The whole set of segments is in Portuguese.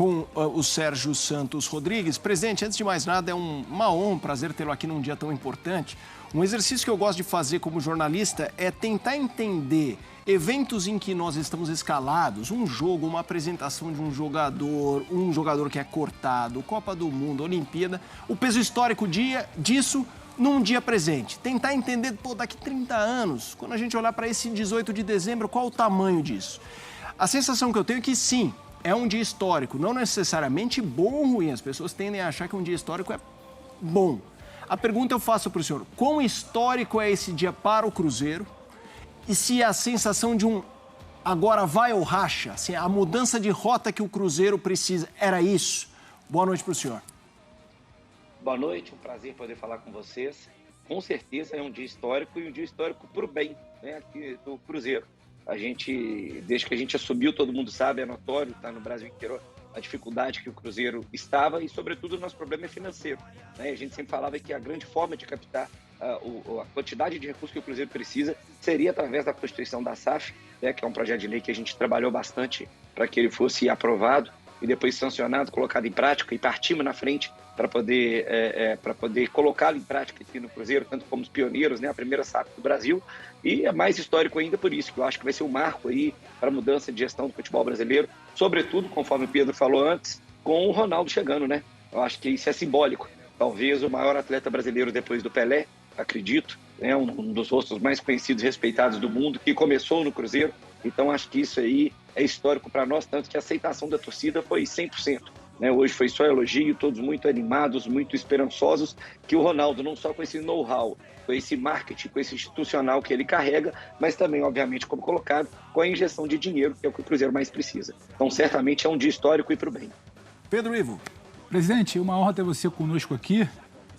com o Sérgio Santos Rodrigues. Presidente, antes de mais nada, é uma honra, um prazer tê-lo aqui num dia tão importante. Um exercício que eu gosto de fazer como jornalista é tentar entender eventos em que nós estamos escalados, um jogo, uma apresentação de um jogador que é cortado, Copa do Mundo, Olimpíada, o peso histórico disso num dia presente. Tentar entender, daqui 30 anos, quando a gente olhar para esse 18 de dezembro, qual o tamanho disso? A sensação que eu tenho é que sim, é um dia histórico, não necessariamente bom ou ruim. As pessoas tendem a achar que um dia histórico é bom. A pergunta eu faço para o senhor: quão histórico é esse dia para o Cruzeiro? E se a sensação de um agora vai ou racha, assim, a mudança de rota que o Cruzeiro precisa, era isso? Boa noite para o senhor. Boa noite, um prazer poder falar com vocês. Com certeza é um dia histórico e um dia histórico para o bem, né, aqui do Cruzeiro. Desde que a gente assumiu, todo mundo sabe, é notório, está no Brasil inteiro a dificuldade que o Cruzeiro estava e, sobretudo, o nosso problema é financeiro, né? A gente sempre falava que a grande forma de captar a quantidade de recursos que o Cruzeiro precisa seria através da Constituição da SAF, né, que é um projeto de lei que a gente trabalhou bastante para que ele fosse aprovado e depois sancionado, colocado em prática, e partimos na frente para poder colocá-lo em prática aqui no Cruzeiro, tanto como os pioneiros, né, a primeira SAF do Brasil, e é mais histórico ainda por isso, que eu acho que vai ser um marco aí para a mudança de gestão do futebol brasileiro, sobretudo, conforme o Pedro falou antes, com o Ronaldo chegando, né? Eu acho que isso é simbólico. Talvez o maior atleta brasileiro depois do Pelé, acredito, né, um dos rostos mais conhecidos e respeitados do mundo, que começou no Cruzeiro. Então acho que isso aí é histórico para nós, tanto que a aceitação da torcida foi 100%. Né? Hoje foi só elogio, todos muito animados, muito esperançosos, que o Ronaldo, não só com esse know-how, com esse marketing, com esse institucional que ele carrega, mas também, obviamente, como colocado, com a injeção de dinheiro, que é o que o Cruzeiro mais precisa. Então, certamente é um dia histórico e para o bem. Pedro Ivo. Presidente, uma honra ter você conosco aqui.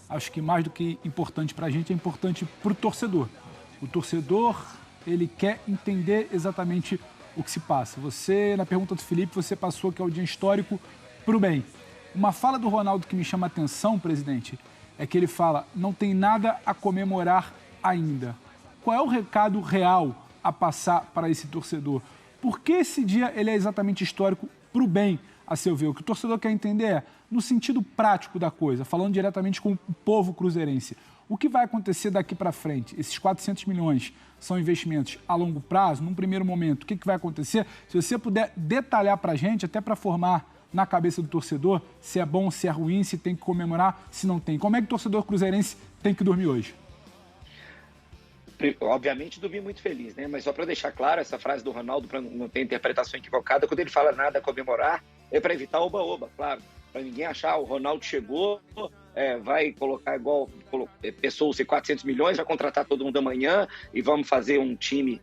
Acho que mais do que importante para a gente, é importante para o torcedor. O torcedor, ele quer entender exatamente o que se passa. Você, na pergunta do Felipe, você passou que é o dia histórico para o bem. Uma fala do Ronaldo que me chama a atenção, presidente, é que ele fala: não tem nada a comemorar ainda. Qual é o recado real a passar para esse torcedor? Por que esse dia ele é exatamente histórico para o bem, a seu ver? O que o torcedor quer entender é, no sentido prático da coisa, falando diretamente com o povo cruzeirense, o que vai acontecer daqui para frente? Esses 400 milhões são investimentos a longo prazo, num primeiro momento, o que vai acontecer? Se você puder detalhar para a gente, até para formar na cabeça do torcedor, se é bom, se é ruim, se tem que comemorar, se não tem. Como é que o torcedor cruzeirense tem que dormir hoje? Obviamente, dormir muito feliz, né? Mas só para deixar claro, essa frase do Ronaldo, para não ter interpretação equivocada, quando ele fala nada a comemorar, é para evitar oba-oba, claro. Para ninguém achar, o Ronaldo chegou, vai colocar igual, pensou-se 400 milhões, vai contratar todo mundo amanhã e vamos fazer um time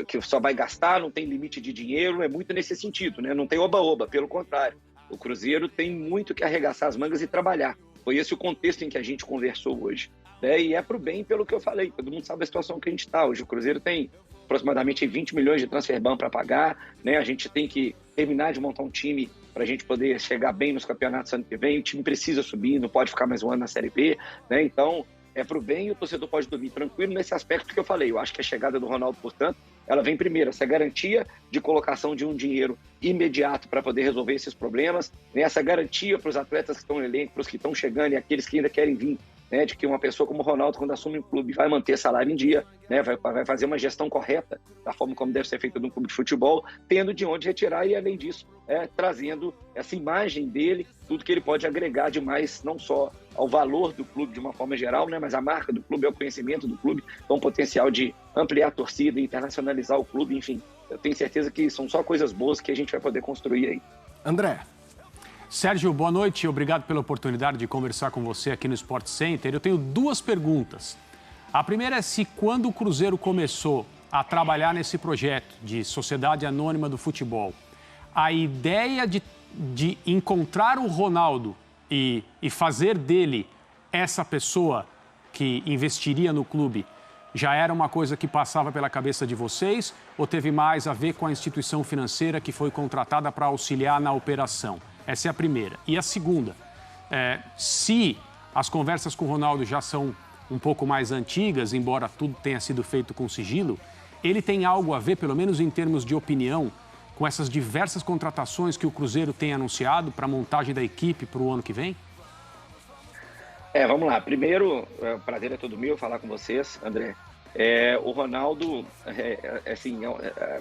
que só vai gastar, não tem limite de dinheiro, é muito nesse sentido, né? Não tem oba-oba, pelo contrário. O Cruzeiro tem muito que arregaçar as mangas e trabalhar. Foi esse o contexto em que a gente conversou hoje, né? E é para o bem, pelo que eu falei, todo mundo sabe a situação que a gente está hoje. O Cruzeiro tem aproximadamente 20 milhões de transfer ban para pagar, né? A gente tem que terminar de montar um time para a gente poder chegar bem nos campeonatos ano que vem. O time precisa subir, não pode ficar mais um ano na Série B, né? Então, é para o bem e o torcedor pode dormir tranquilo nesse aspecto que eu falei. Eu acho que a chegada do Ronaldo, portanto, ela vem primeiro, essa garantia de colocação de um dinheiro imediato para poder resolver esses problemas, né? Essa garantia para os atletas que estão no elenco, para os que estão chegando e aqueles que ainda querem vir, né, de que uma pessoa como o Ronaldo, quando assume um clube, vai manter salário em dia, né, vai fazer uma gestão correta da forma como deve ser feita num clube de futebol, tendo de onde retirar e, além disso, trazendo essa imagem dele, tudo que ele pode agregar demais, não só ao valor do clube de uma forma geral, né, mas a marca do clube, ao conhecimento do clube, com o potencial de ampliar a torcida, internacionalizar o clube, enfim. Eu tenho certeza que são só coisas boas que a gente vai poder construir aí. André. Sérgio, boa noite. Obrigado pela oportunidade de conversar com você aqui no Sport Center. Eu tenho duas perguntas. A primeira é se quando o Cruzeiro começou a trabalhar nesse projeto de Sociedade Anônima do Futebol, a ideia de encontrar o Ronaldo e fazer dele essa pessoa que investiria no clube já era uma coisa que passava pela cabeça de vocês ou teve mais a ver com a instituição financeira que foi contratada para auxiliar na operação? Essa é a primeira. E a segunda, se as conversas com o Ronaldo já são um pouco mais antigas, embora tudo tenha sido feito com sigilo, ele tem algo a ver, pelo menos em termos de opinião, com essas diversas contratações que o Cruzeiro tem anunciado para a montagem da equipe para o ano que vem? Vamos lá. Primeiro, o prazer é todo meu falar com vocês, André. O Ronaldo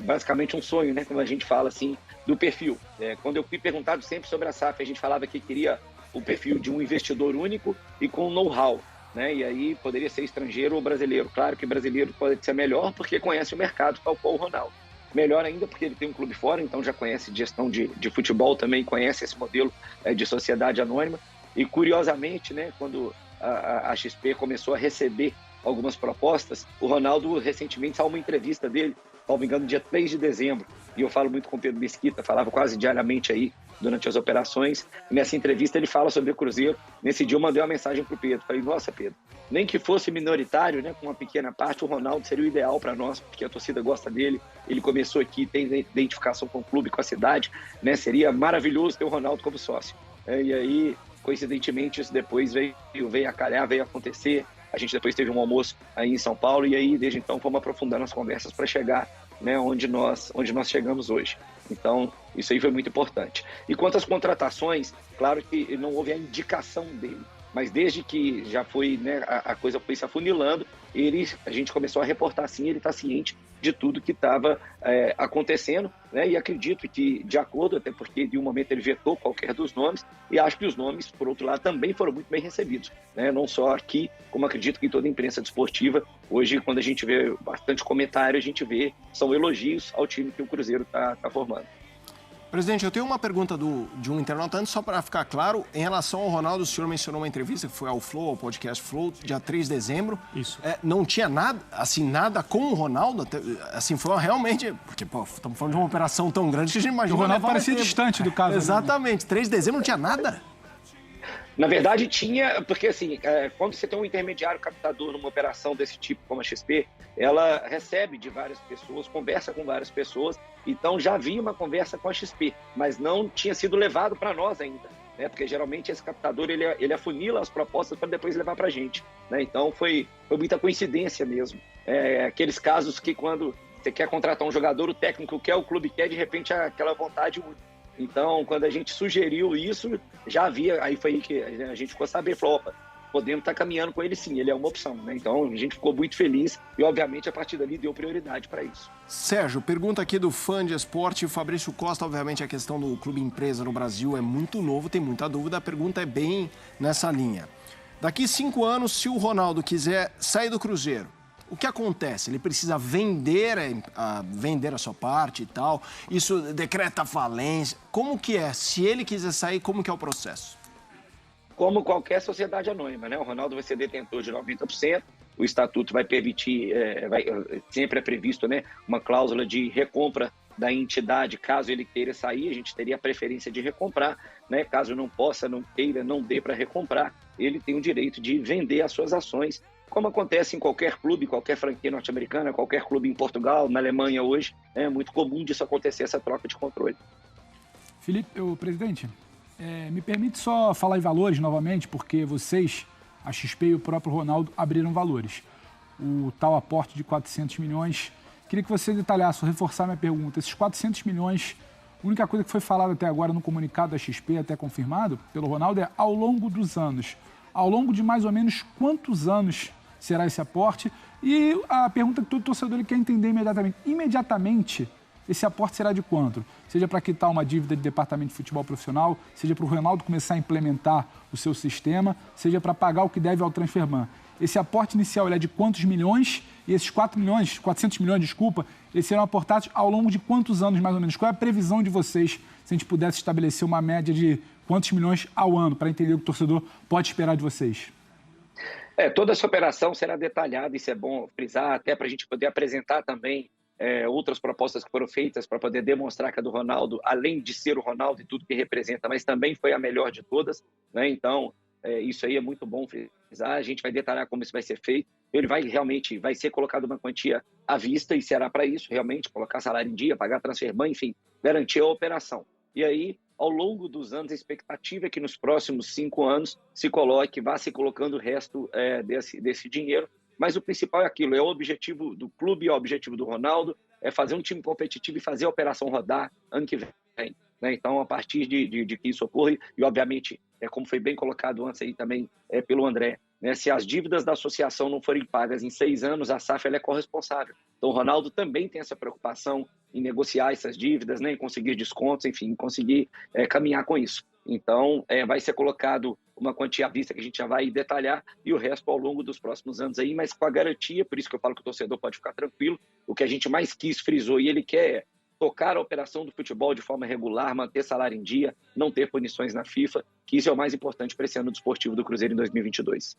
basicamente um sonho, né? Como a gente fala assim, do perfil. Quando eu fui perguntado sempre sobre a SAF, a gente falava que queria o perfil de um investidor único e com know-how, né? E aí poderia ser estrangeiro ou brasileiro. Claro que brasileiro pode ser melhor porque conhece o mercado, tal qual o Ronaldo. Melhor ainda porque ele tem um clube fora, então já conhece gestão de futebol, também conhece esse modelo de sociedade anônima. E curiosamente, né, quando a XP começou a receber algumas propostas, o Ronaldo recentemente saiu uma entrevista dele, se não me engano, dia 3 de dezembro, e eu falo muito com o Pedro Mesquita, falava quase diariamente aí durante as operações. Nessa entrevista ele fala sobre o Cruzeiro. Nesse dia eu mandei uma mensagem para o Pedro, falei, nossa, Pedro, nem que fosse minoritário, né, com uma pequena parte, o Ronaldo seria o ideal para nós, porque a torcida gosta dele, ele começou aqui, tem identificação com o clube, com a cidade, né, seria maravilhoso ter o Ronaldo como sócio. E aí, coincidentemente, isso depois veio a calhar, veio a acontecer. A gente depois teve um almoço aí em São Paulo e aí, desde então, fomos aprofundando as conversas para chegar, né, onde nós chegamos hoje. Então, isso aí foi muito importante. E quanto às contratações, claro que não houve a indicação dele, mas desde que já foi, né, a coisa foi se afunilando, a gente começou a reportar assim, ele está ciente de tudo que estava acontecendo, né, e acredito que, de acordo, até porque de um momento ele vetou qualquer dos nomes, e acho que os nomes, por outro lado, também foram muito bem recebidos, né, não só aqui, como acredito que em toda a imprensa desportiva. Hoje, quando a gente vê bastante comentário, a gente vê, são elogios ao time que o Cruzeiro está formando. Presidente, eu tenho uma pergunta de um internauta, antes só para ficar claro, em relação ao Ronaldo, o senhor mencionou uma entrevista que foi ao Flow, ao podcast Flow, dia 3 de dezembro. Isso. Não tinha nada, assim, nada com o Ronaldo, assim, foi realmente, porque, pô, estamos falando de uma operação tão grande que a gente imagina... O Ronaldo parecia distante do caso. Exatamente, 3 de dezembro não tinha nada? Na verdade, tinha, porque assim, quando você tem um intermediário captador numa operação desse tipo, como a XP, ela recebe de várias pessoas, conversa com várias pessoas, então já havia uma conversa com a XP, mas não tinha sido levado para nós ainda, né? Porque geralmente esse captador, ele afunila as propostas para depois levar para a gente, né? Então foi muita coincidência mesmo. Aqueles casos que quando você quer contratar um jogador, o técnico quer, o clube quer, de repente aquela vontade muda. Então, quando a gente sugeriu isso, já havia, aí foi aí que a gente ficou sabendo, falou, opa, podemos estar caminhando com ele sim, ele é uma opção, né? Então, a gente ficou muito feliz e, obviamente, a partir dali deu prioridade para isso. Sérgio, pergunta aqui do fã de esporte, Fabrício Costa, obviamente a questão do clube empresa no Brasil é muito novo, tem muita dúvida, a pergunta é bem nessa linha. Daqui 5 anos, se o Ronaldo quiser sair do Cruzeiro, o que acontece? Ele precisa vender a sua parte e tal? Isso decreta falência? Como que é? Se ele quiser sair, como que é o processo? Como qualquer sociedade anônima, né? O Ronaldo vai ser detentor de 90%, o estatuto vai permitir, sempre é previsto, né, uma cláusula de recompra da entidade, caso ele queira sair, a gente teria a preferência de recomprar, né? Caso não possa, não queira, não dê para recomprar, ele tem o direito de vender as suas ações, como acontece em qualquer clube, qualquer franquia norte-americana, qualquer clube em Portugal, na Alemanha hoje, é muito comum disso acontecer, essa troca de controle. Felipe, presidente, me permite só falar em valores novamente, porque vocês, a XP e o próprio Ronaldo, abriram valores. O tal aporte de 400 milhões, queria que você detalhasse, reforçar minha pergunta. Esses 400 milhões, a única coisa que foi falada até agora no comunicado da XP, até confirmado pelo Ronaldo, é ao longo dos anos. Ao longo de mais ou menos quantos anos será esse aporte? E a pergunta que todo torcedor ele quer entender imediatamente, esse aporte será de quanto? Seja para quitar uma dívida de departamento de futebol profissional, seja para o Ronaldo começar a implementar o seu sistema, seja para pagar o que deve ao Transferban. Esse aporte inicial ele é de quantos milhões? E esses 400 milhões, eles serão aportados ao longo de quantos anos, mais ou menos? Qual é a previsão de vocês, se a gente pudesse estabelecer uma média de quantos milhões ao ano, para entender o que o torcedor pode esperar de vocês? Toda essa operação será detalhada, isso é bom frisar, até para a gente poder apresentar também outras propostas que foram feitas para poder demonstrar que a do Ronaldo, além de ser o Ronaldo e tudo que representa, mas também foi a melhor de todas, né? Então, isso aí é muito bom frisar, a gente vai detalhar como isso vai ser feito, ele vai ser colocado uma quantia à vista e será para isso, realmente, colocar salário em dia, pagar Transferban, enfim, garantir a operação. E aí, ao longo dos anos, a expectativa é que nos próximos 5 anos vá se colocando o resto desse dinheiro. Mas o principal é aquilo, é o objetivo do clube, é o objetivo do Ronaldo, fazer um time competitivo e fazer a operação rodar ano que vem. Né? Então, a partir de que isso ocorra, e obviamente, como foi bem colocado antes aí também pelo André, né? Se as dívidas da associação não forem pagas em 6 anos, a SAF ela é corresponsável. Então, o Ronaldo também tem essa preocupação em negociar essas dívidas, né? Em conseguir descontos, enfim, em conseguir caminhar com isso. Então, vai ser colocado uma quantia à vista que a gente já vai detalhar e o resto ao longo dos próximos anos aí, mas com a garantia, por isso que eu falo que o torcedor pode ficar tranquilo, o que a gente mais frisou e ele quer tocar a operação do futebol de forma regular, manter salário em dia, não ter punições na FIFA, que isso é o mais importante para esse ano desportivo do Cruzeiro em 2022.